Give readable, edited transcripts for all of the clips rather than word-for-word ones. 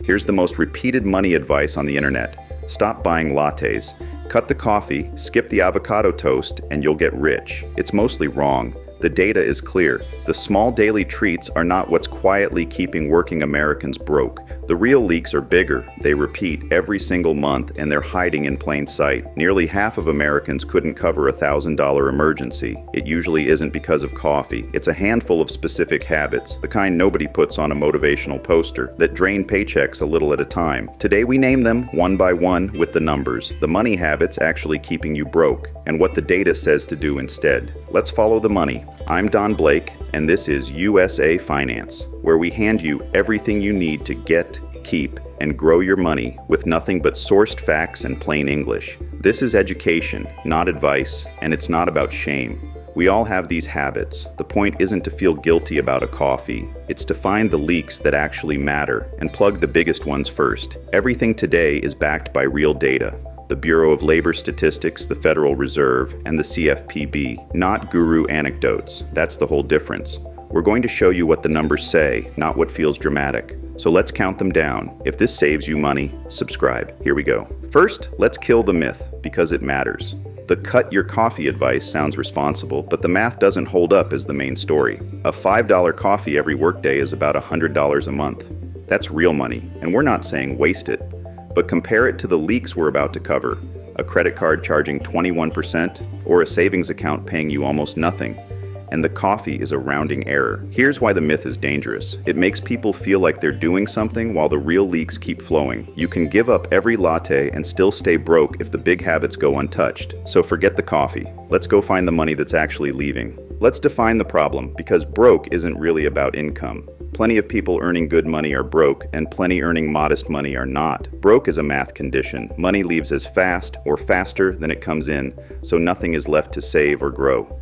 Here's the most repeated money advice on the internet. Stop buying lattes. Cut the coffee, skip the avocado toast, and you'll get rich. It's mostly wrong. The data is clear. The small daily treats are not what's quietly keeping working Americans broke. The real leaks are bigger. They repeat every single month, and they're hiding in plain sight. Nearly half of Americans couldn't cover a $1,000 emergency. It usually isn't because of coffee. It's a handful of specific habits, the kind nobody puts on a motivational poster, that drain paychecks a little at a time. Today we name them one by one with the numbers, the money habits actually keeping you broke, and what the data says to do instead. Let's follow the money. I'm Don Blake, and this is USAFinance, where we hand you everything you need to get, keep, and grow your money with nothing but sourced facts and plain English. This is education, not advice, and it's not about shame. We all have these habits. The point isn't to feel guilty about a coffee. It's to find the leaks that actually matter and plug the biggest ones first. Everything today is backed by real data. The Bureau of Labor Statistics, the Federal Reserve, and the CFPB, not guru anecdotes. That's the whole difference. We're going to show you what the numbers say, not what feels dramatic. So let's count them down. If this saves you money, subscribe. Here we go. First, let's kill the myth, because it matters. The cut your coffee advice sounds responsible, but the math doesn't hold up as the main story. A $5 coffee every workday is about $100 a month. That's real money, and we're not saying waste it. But compare it to the leaks we're about to cover, a credit card charging 21% or a savings account paying you almost nothing, and the coffee is a rounding error. Here's why the myth is dangerous. It makes people feel like they're doing something while the real leaks keep flowing. You can give up every latte and still stay broke if the big habits go untouched. So forget the coffee. Let's go find the money that's actually leaving. Let's define the problem, because broke isn't really about income. Plenty of people earning good money are broke, and plenty earning modest money are not. Broke is a math condition. Money leaves as fast or faster than it comes in, so nothing is left to save or grow.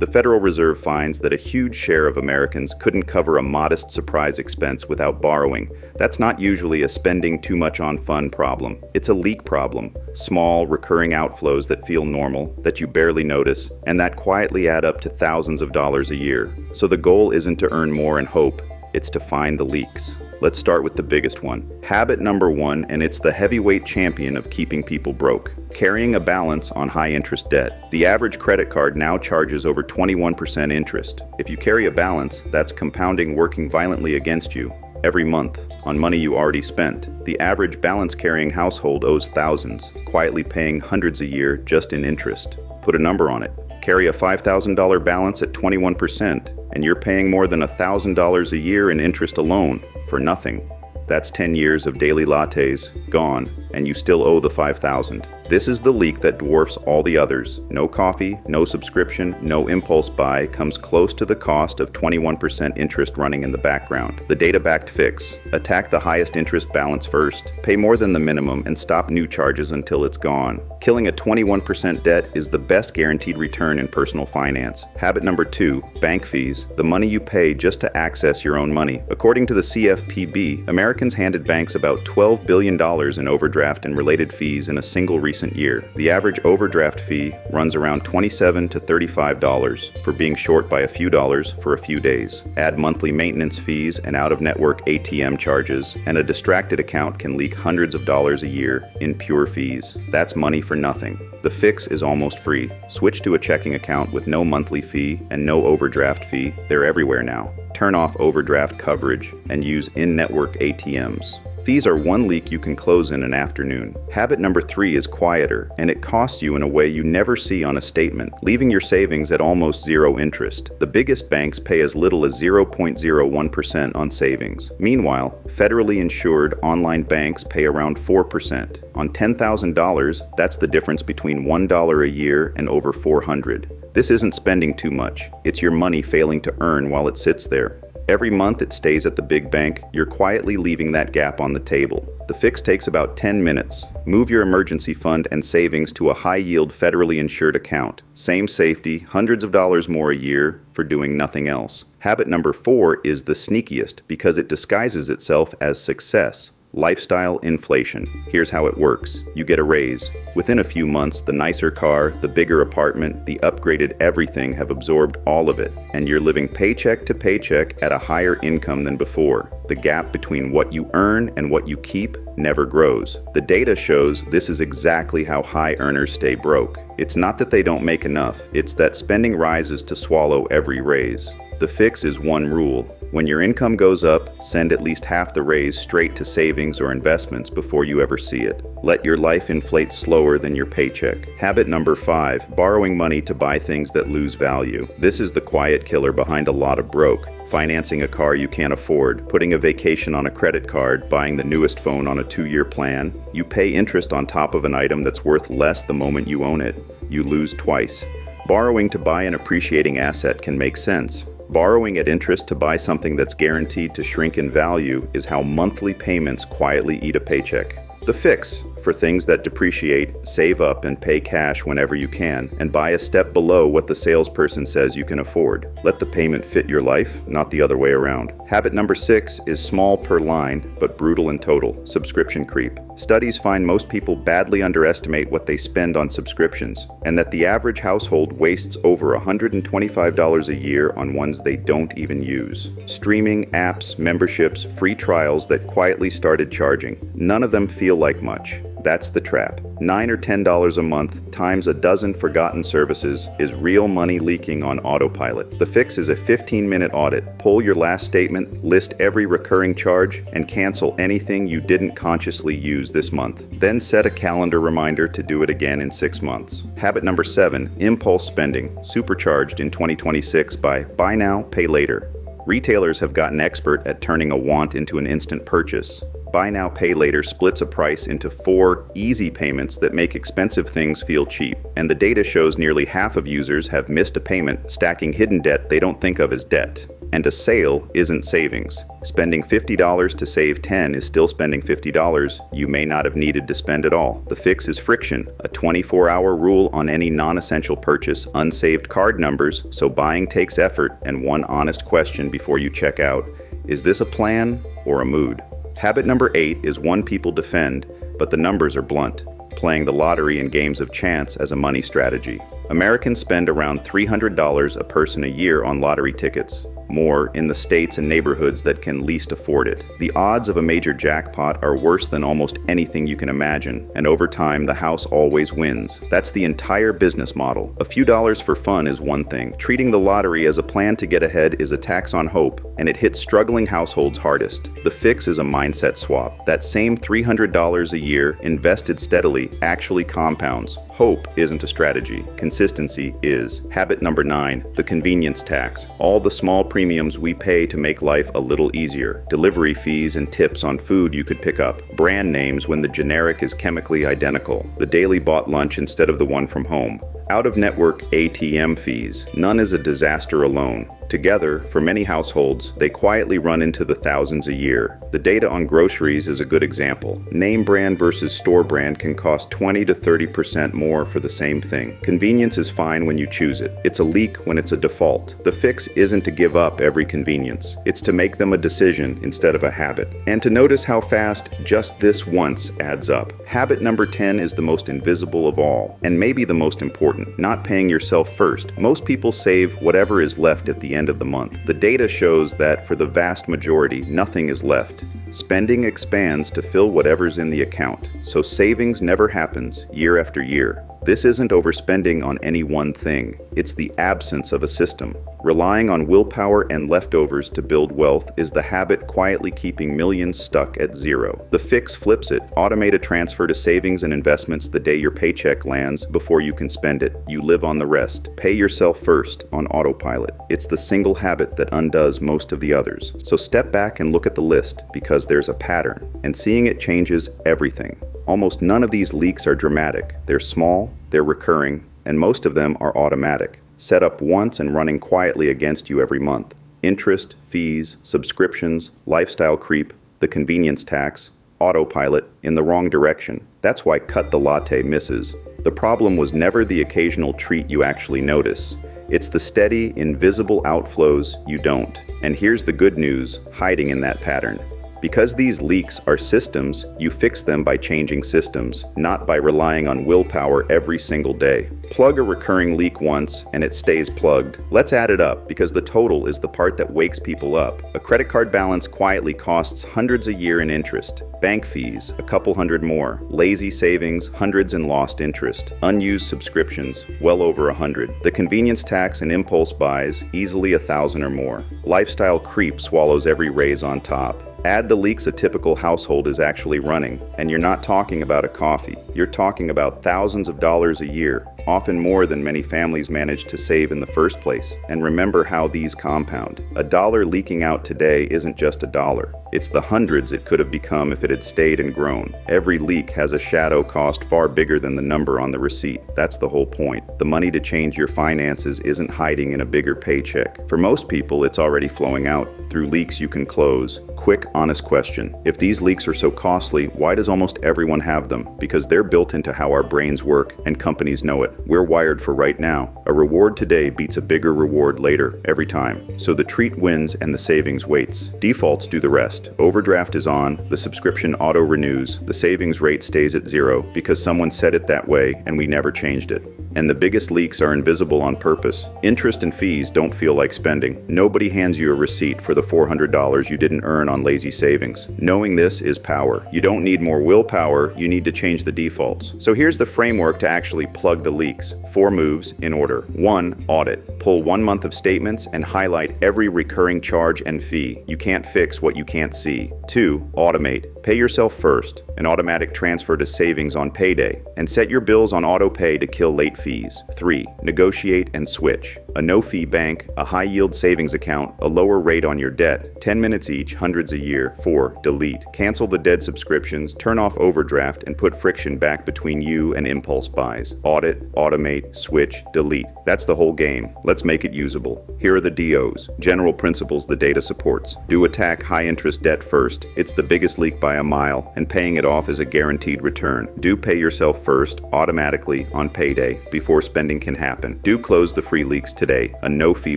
The Federal Reserve finds that a huge share of Americans couldn't cover a modest surprise expense without borrowing. That's not usually a spending too much on fun problem. It's a leak problem. Small, recurring outflows that feel normal, that you barely notice, and that quietly add up to thousands of dollars a year. So the goal isn't to earn more and hope. It's to find the leaks. Let's start with the biggest one. Habit number one, and it's the heavyweight champion of keeping people broke. Carrying a balance on high-interest debt. The average credit card now charges over 21% interest. If you carry a balance, that's compounding working violently against you every month on money you already spent. The average balance-carrying household owes thousands, quietly paying hundreds a year just in interest. Put a number on it. Carry a $5,000 balance at 21%, and you're paying more than $1,000 a year in interest alone for nothing. That's 10 years of daily lattes gone, and you still owe the $5,000. This is the leak that dwarfs all the others. No coffee, no subscription, no impulse buy comes close to the cost of 21% interest running in the background. The data-backed fix. Attack the highest interest balance first. Pay more than the minimum and stop new charges until it's gone. Killing a 21% debt is the best guaranteed return in personal finance. Habit number two, bank fees. The money you pay just to access your own money. According to the CFPB, Americans handed banks about $12 billion in overdraft and related fees in a single recent year. The average overdraft fee runs around $27 to $35 for being short by a few dollars for a few days. Add monthly maintenance fees and out-of-network ATM charges, and a distracted account can leak hundreds of dollars a year in pure fees. That's money for nothing. The fix is almost free. Switch to a checking account with no monthly fee and no overdraft fee. They're everywhere now. Turn off overdraft coverage and use in-network ATMs. Fees are one leak you can close in an afternoon. Habit number three is quieter, and it costs you in a way you never see on a statement, leaving your savings at almost zero interest. The biggest banks pay as little as 0.01% on savings. Meanwhile, federally insured online banks pay around 4%. On $10,000, that's the difference between $1 a year and over $400. This isn't spending too much. It's your money failing to earn while it sits there. Every month it stays at the big bank, you're quietly leaving that gap on the table. The fix takes about 10 minutes. Move your emergency fund and savings to a high-yield federally insured account. Same safety, hundreds of dollars more a year for doing nothing else. Habit number four is the sneakiest because it disguises itself as success. Lifestyle inflation. Here's how it works. You get a raise. Within a few months, the nicer car, the bigger apartment, the upgraded everything have absorbed all of it, and you're living paycheck to paycheck at a higher income than before. The gap between what you earn and what you keep never grows. The data shows this is exactly how high earners stay broke. It's not that they don't make enough, it's that spending rises to swallow every raise. The fix is one rule. When your income goes up, send at least half the raise straight to savings or investments before you ever see it. Let your life inflate slower than your paycheck. Habit number 5, borrowing money to buy things that lose value. This is the quiet killer behind a lot of broke. Financing a car you can't afford, putting a vacation on a credit card, buying the newest phone on a 2-year plan. You pay interest on top of an item that's worth less the moment you own it. You lose twice. Borrowing to buy an appreciating asset can make sense. Borrowing at interest to buy something that's guaranteed to shrink in value is how monthly payments quietly eat a paycheck. The fix: for things that depreciate, save up and pay cash whenever you can, and buy a step below what the salesperson says you can afford. Let the payment fit your life, not the other way around. Habit number 6 is small per line, but brutal in total: subscription creep. Studies find most people badly underestimate what they spend on subscriptions, and that the average household wastes over $125 a year on ones they don't even use. Streaming, apps, memberships, free trials that quietly started charging. None of them feel like much. That's the trap. $9 or $10 a month times a dozen forgotten services is real money leaking on autopilot. The fix is a 15-minute audit. Pull your last statement, list every recurring charge, and cancel anything you didn't consciously use this month. Then set a calendar reminder to do it again in 6 months. Habit number 7, impulse spending, supercharged in 2026 by buy now, pay later. Retailers have gotten expert at turning a want into an instant purchase. Buy now, pay later splits a price into 4 easy payments that make expensive things feel cheap. And the data shows nearly half of users have missed a payment, stacking hidden debt they don't think of as debt. And a sale isn't savings. Spending $50 to save $10 is still spending $50 you may not have needed to spend at all. The fix is friction, a 24-hour rule on any non-essential purchase, unsaved card numbers, so buying takes effort, and one honest question before you check out: is this a plan or a mood? Habit number 8 is one people defend, but the numbers are blunt: playing the lottery and games of chance as a money strategy. Americans spend around $300 a person a year on lottery tickets, more in the states and neighborhoods that can least afford it. The odds of a major jackpot are worse than almost anything you can imagine, and over time the house always wins. That's the entire business model. A few dollars for fun is one thing. Treating the lottery as a plan to get ahead is a tax on hope, and it hits struggling households hardest. The fix is a mindset swap. That same $300 a year invested steadily actually compounds. Hope isn't a strategy. Consistency is. Habit number 9, the convenience tax. All the small premiums we pay to make life a little easier. Delivery fees and tips on food you could pick up. Brand names when the generic is chemically identical. The daily bought lunch instead of the one from home. Out-of-network ATM fees. None is a disaster alone. Together, for many households, they quietly run into the thousands a year. The data on groceries is a good example. Name brand versus store brand can cost 20 to 30% more for the same thing. Convenience is fine when you choose it. It's a leak when it's a default. The fix isn't to give up every convenience. It's to make them a decision instead of a habit. And to notice how fast just this once adds up. Habit number 10 is the most invisible of all, and maybe the most important: not paying yourself first. Most people save whatever is left at the end of the month. The data shows that for the vast majority, nothing is left. Spending expands to fill whatever's in the account, so savings never happens year after year. This isn't overspending on any one thing. It's the absence of a system. Relying on willpower and leftovers to build wealth is the habit quietly keeping millions stuck at zero. The fix flips it. Automate a transfer to savings and investments the day your paycheck lands before you can spend it. You live on the rest. Pay yourself first on autopilot. It's the single habit that undoes most of the others. So step back and look at the list, because there's a pattern, and seeing it changes everything. Almost none of these leaks are dramatic. They're small, they're recurring, and most of them are automatic. Set up once and running quietly against you every month. Interest, fees, subscriptions, lifestyle creep, the convenience tax, autopilot in the wrong direction. That's why Cut the Latte misses. The problem was never the occasional treat you actually notice. It's the steady, invisible outflows you don't. And here's the good news hiding in that pattern. Because these leaks are systems, you fix them by changing systems, not by relying on willpower every single day. Plug a recurring leak once and it stays plugged. Let's add it up, because the total is the part that wakes people up. A credit card balance quietly costs hundreds a year in interest. Bank fees, a couple hundred more. Lazy savings, hundreds in lost interest. Unused subscriptions, well over 100. The convenience tax and impulse buys, easily 1,000 or more. Lifestyle creep swallows every raise on top. Add the leaks a typical household is actually running, and you're not talking about a coffee. You're talking about thousands of dollars a year, often more than many families manage to save in the first place. And remember how these compound. $1 leaking out today isn't just $1. It's the hundreds it could have become if it had stayed and grown. Every leak has a shadow cost far bigger than the number on the receipt. That's the whole point. The money to change your finances isn't hiding in a bigger paycheck. For most people, it's already flowing out through leaks you can close. Quick, honest question. If these leaks are so costly, why does almost everyone have them? Because they're built into how our brains work, and companies know it. We're wired for right now. A reward today beats a bigger reward later, every time. So the treat wins and the savings waits. Defaults do the rest. Overdraft is on, the subscription auto-renews, the savings rate stays at 0 because someone said it that way and we never changed it. And the biggest leaks are invisible on purpose. Interest and fees don't feel like spending. Nobody hands you a receipt for the $400 you didn't earn on lazy savings. Knowing this is power. You don't need more willpower, you need to change the defaults. So here's the framework to actually plug the leaks. 4 moves in order. 1. Audit. Pull 1 month of statements and highlight every recurring charge and fee. You can't fix what you can't see. 2. Automate. Pay yourself first. An automatic transfer to savings on payday. And set your bills on auto pay to kill late fees. 3. Negotiate and switch. A no-fee bank, a high-yield savings account, a lower rate on your debt, 10 minutes each, hundreds a year. 4. Delete. Cancel the dead subscriptions, turn off overdraft, and put friction back between you and impulse buys. Audit, automate, switch, delete. That's the whole game. Let's make it usable. Here are the DOs, general principles the data supports. Do attack high-interest debt first. It's the biggest leak by a mile, and paying it off is a guaranteed return. Do pay yourself first, automatically, on payday, before spending can happen. Do close the free leaks today, a no-fee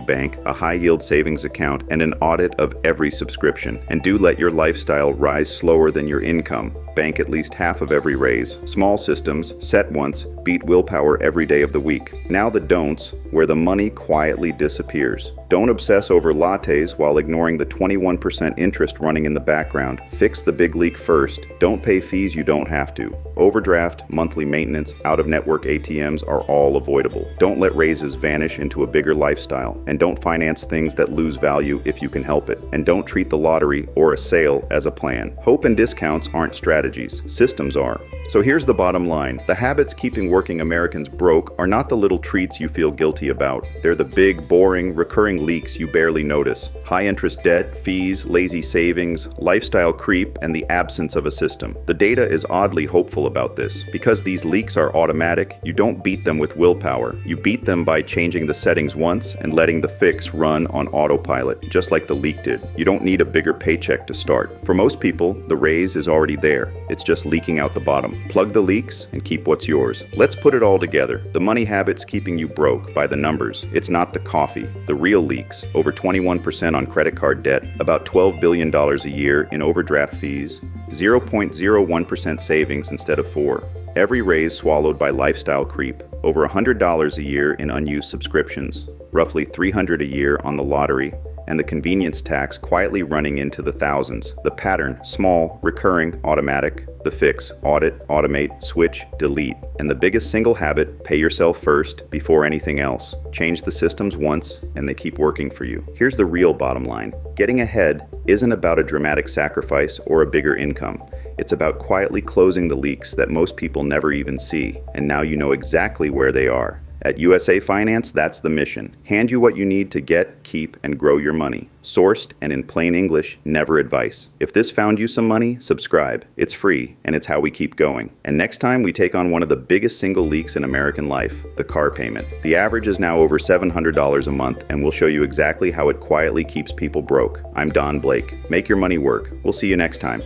bank, a high-yield savings account, and an audit of every subscription. And do let your lifestyle rise slower than your income. Bank at least half of every raise. Small systems, set once, beat willpower every day of the week. Now the don'ts, where the money quietly disappears. Don't obsess over lattes while ignoring the 21% interest running in the background. Fix the big leak first. Don't pay fees you don't have to. Overdraft, monthly maintenance, out-of-network ATMs are all avoidable. Don't let raises vanish into a bigger lifestyle. And don't finance things that lose value if you can help it. And don't treat the lottery or a sale as a plan. Hope and discounts aren't strategies. Systems are. So here's the bottom line. The habits keeping working Americans broke are not the little treats you feel guilty about. They're the big, boring, recurring leaks you barely notice. High interest debt, fees, lazy savings, lifestyle creep, and the absence of a system. The data is oddly hopeful about this. Because these leaks are automatic, you don't beat them with willpower. You beat them by changing the settings once and letting the fix run on autopilot, just like the leak did. You don't need a bigger paycheck to start. For most people, the raise is already there. It's just leaking out the bottom. Plug the leaks and keep what's yours. Let's put it all together. The money habits keeping you broke by the numbers. It's not the coffee. The real leaks. Over 21% on credit card debt, about $12 billion a year in overdraft fees, 0.01% savings instead of 4. Every raise swallowed by lifestyle creep, over $100 a year in unused subscriptions, roughly $300 a year on the lottery, and the convenience tax quietly running into the thousands. The pattern, small, recurring, automatic. The fix, audit, automate, switch, delete. And the biggest single habit, pay yourself first before anything else. Change the systems once and they keep working for you. Here's the real bottom line. Getting ahead isn't about a dramatic sacrifice or a bigger income. It's about quietly closing the leaks that most people never even see. And now you know exactly where they are. At USAFinance, that's the mission. Hand you what you need to get, keep, and grow your money. Sourced and in plain English, never advice. If this found you some money, subscribe. It's free, and it's how we keep going. And next time, we take on one of the biggest single leaks in American life, the car payment. The average is now over $700 a month, and we'll show you exactly how it quietly keeps people broke. I'm Don Blake. Make your money work. We'll see you next time.